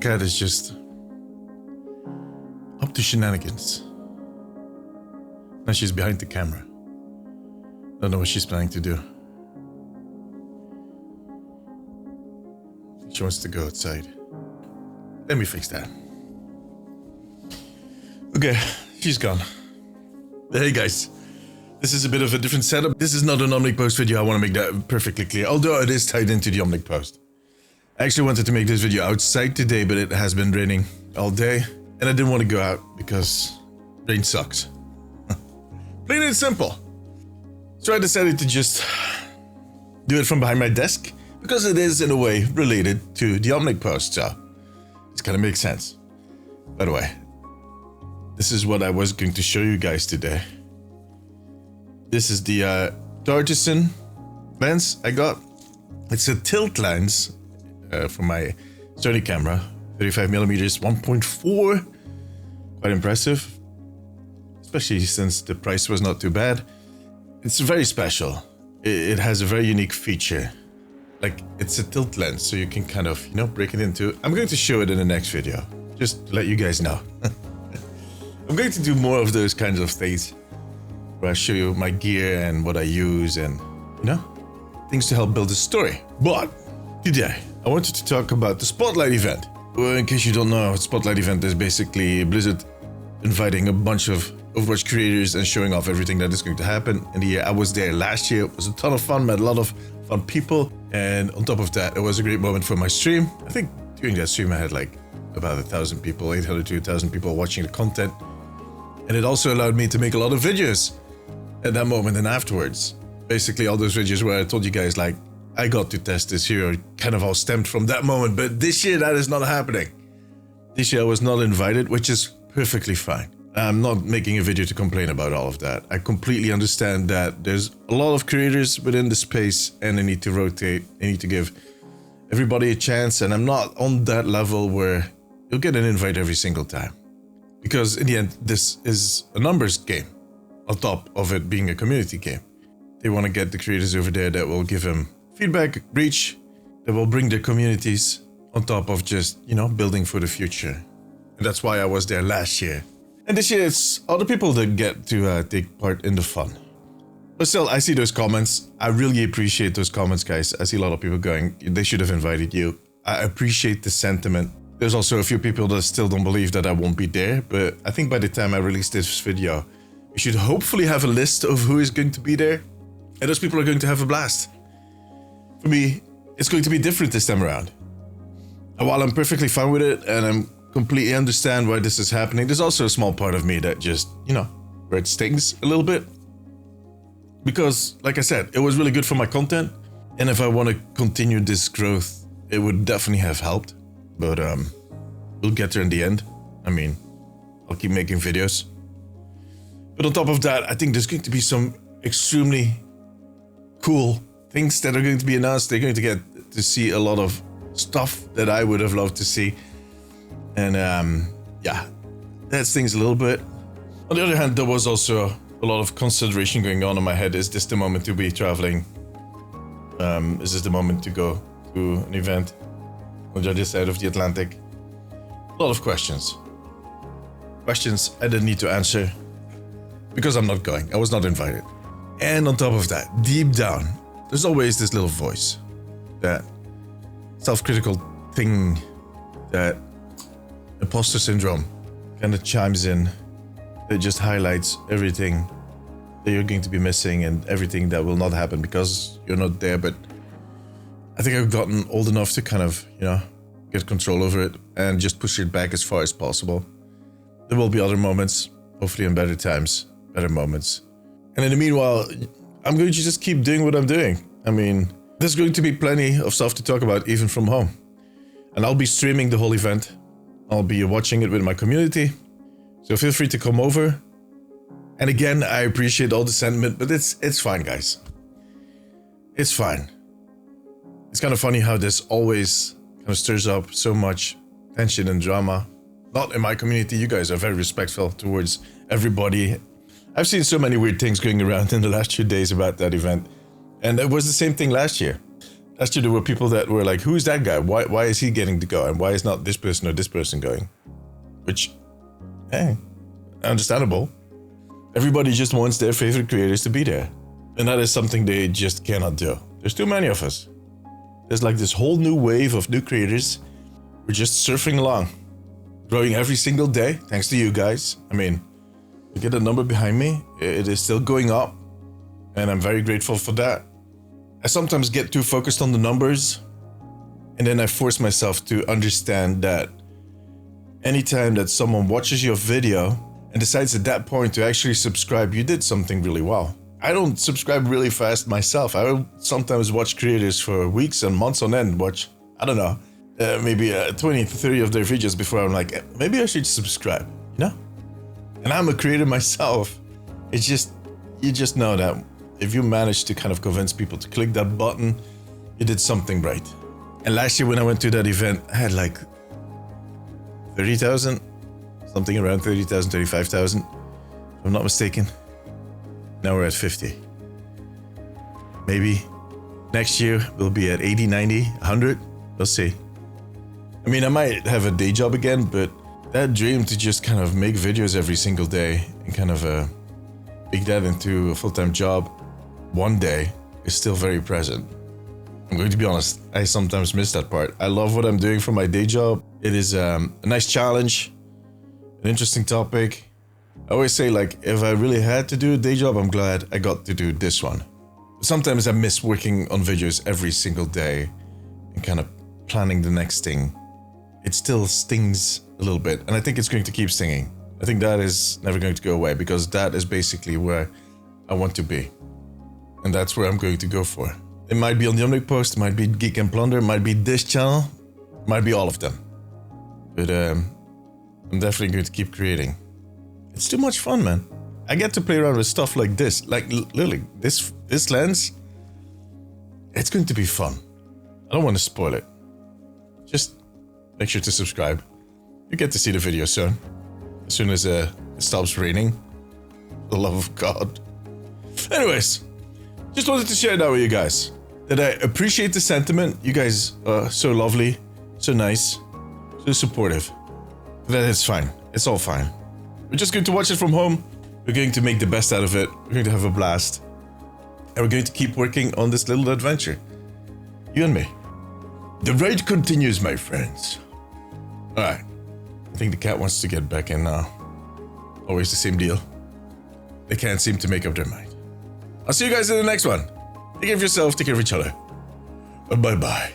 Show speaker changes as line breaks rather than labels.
cat is just up to shenanigans. Now she's behind the camera. Don't know what she's planning to do. She wants to go outside. Let me fix that. Okay, she's gone. Hey guys, this is a bit of a different setup. This is not an Omnic post video, I want to make that perfectly clear, although it is tied into the Omnic post. I actually wanted to make this video outside today, but it has been raining all day, and I didn't want to go out because rain sucks. Plain and simple. So I decided to just do it from behind my desk, because it is in a way related to the Omnic post, so it kind of makes sense. By the way, this is what I was going to show you guys today. This is the Artisan lens I got. It's a tilt lens for my Sony camera, 35mm 1.4. Quite impressive, especially since the price was not too bad. It's very special. It has a very unique feature. Like, it's a tilt lens, so you can kind of, you know, break it into. I'm going to show it in the next video, just to let you guys know. I'm going to do more of those kinds of things, where I show you my gear and what I use and, you know, things to help build a story. But today, I wanted to talk about the Spotlight event. Well, in case you don't know, Spotlight event is basically Blizzard inviting a bunch of Overwatch creators and showing off everything that is going to happen in the year. I was there last year. It was a ton of fun, met a lot of fun people. And on top of that, it was a great moment for my stream. I think during that stream, I had like about 1,000 people, 800 to 1,000 people watching the content. And it also allowed me to make a lot of videos at that moment and afterwards. Basically all those videos where I told you guys, like, I got to test this hero kind of all stemmed from that moment. But this year, that is not happening. This year I was not invited, which is perfectly fine. I'm not making a video to complain about all of that. I completely understand that there's a lot of creators within the space and they need to rotate. They need to give everybody a chance. And I'm not on that level where you'll get an invite every single time. Because in the end, this is a numbers game on top of it being a community game. They want to get the creators over there that will give them feedback, reach, that will bring their communities on top of just, you know, building for the future. And that's why I was there last year. And this year it's other people that get to take part in the fun. But still, I see those comments. I really appreciate those comments, guys. I see a lot of people going, they should have invited you. I appreciate the sentiment. There's also a few people that still don't believe that I won't be there, but I think by the time I release this video, we should hopefully have a list of who is going to be there, and those people are going to have a blast. For me, it's going to be different this time around. And while I'm perfectly fine with it, and I'm completely understand why this is happening, there's also a small part of me that just, you know, where it stings a little bit. Because, like I said, it was really good for my content, and if I want to continue this growth, it would definitely have helped. But we'll get there in the end. I mean, I'll keep making videos. But on top of that, I think there's going to be some extremely cool things that are going to be announced. They're going to get to see a lot of stuff that I would have loved to see. And yeah, that's things a little bit. On the other hand, there was also a lot of consideration going on in my head. Is this the moment to be traveling? Is this the moment to go to an event on the other side of the Atlantic? A lot of questions. Questions I didn't need to answer because I'm not going. I was not invited. And on top of that, deep down, there's always this little voice, that self-critical thing, that imposter syndrome kind of chimes in. It just highlights everything that you're going to be missing and everything that will not happen because you're not there. But I think I've gotten old enough to kind of, you know, get control over it and just push it back as far as possible. There will be other moments, hopefully in better times, better moments. And in the meanwhile, I'm going to just keep doing what I'm doing. I mean, there's going to be plenty of stuff to talk about even from home. And I'll be streaming the whole event. I'll be watching it with my community. So feel free to come over. And again, I appreciate all the sentiment, but it's fine, guys. It's fine. It's kind of funny how this always kind of stirs up so much tension and drama. Not in my community. You guys are very respectful towards everybody. I've seen so many weird things going around in the last few days about that event. And it was the same thing last year. Last year there were people that were like, who's that guy? Why is he getting to go? And why is not this person or this person going? Which, hey, understandable. Everybody just wants their favorite creators to be there. And that is something they just cannot do. There's too many of us. There's like this whole new wave of new creators. We're just surfing along, growing every single day, thanks to you guys. I mean, look at the number behind me. It is still going up, and I'm very grateful for that. I sometimes get too focused on the numbers, and then I force myself to understand that anytime that someone watches your video and decides at that point to actually subscribe, you did something really well. I don't subscribe really fast myself. I will sometimes watch creators for weeks and months on end, watch, I don't know, maybe 20 to 30 of their videos before I'm like, maybe I should subscribe, you know? And I'm a creator myself. It's just, you just know that if you manage to kind of convince people to click that button, you did something right. And last year when I went to that event, I had like 30,000, something around 30,000, 35,000, if I'm not mistaken. Now we're at 50. Maybe next year we'll be at 80, 90, 100. We'll see. I mean, I might have a day job again, but that dream to just kind of make videos every single day and kind of make that into a full-time job one day is still very present. I'm going to be honest, I sometimes miss that part. I love what I'm doing for my day job. It is a nice challenge, an interesting topic. I always say, like, if I really had to do a day job, I'm glad I got to do this one. Sometimes I miss working on videos every single day and kind of planning the next thing. It still stings a little bit, and I think it's going to keep stinging. I think that is never going to go away, because that is basically where I want to be. And that's where I'm going to go for. It might be on the Omnic post, it might be Geek and Plunder, it might be this channel, it might be all of them. But I'm definitely going to keep creating. It's too much fun, man. I get to play around with stuff like this. Like, literally, this lens, it's going to be fun. I don't want to spoil it. Just make sure to subscribe. You get to see the video soon. As soon as it stops raining. For the love of God. Anyways, just wanted to share that with you guys. That I appreciate the sentiment. You guys are so lovely, so nice, so supportive. That it's fine. It's all fine. We're just going to watch it from home. We're going to make the best out of it. We're going to have a blast. And we're going to keep working on this little adventure. You and me. The ride continues, my friends. Alright. I think the cat wants to get back in now. Always the same deal. They can't seem to make up their mind. I'll see you guys in the next one. Take care of yourself, take care of each other. Bye-bye.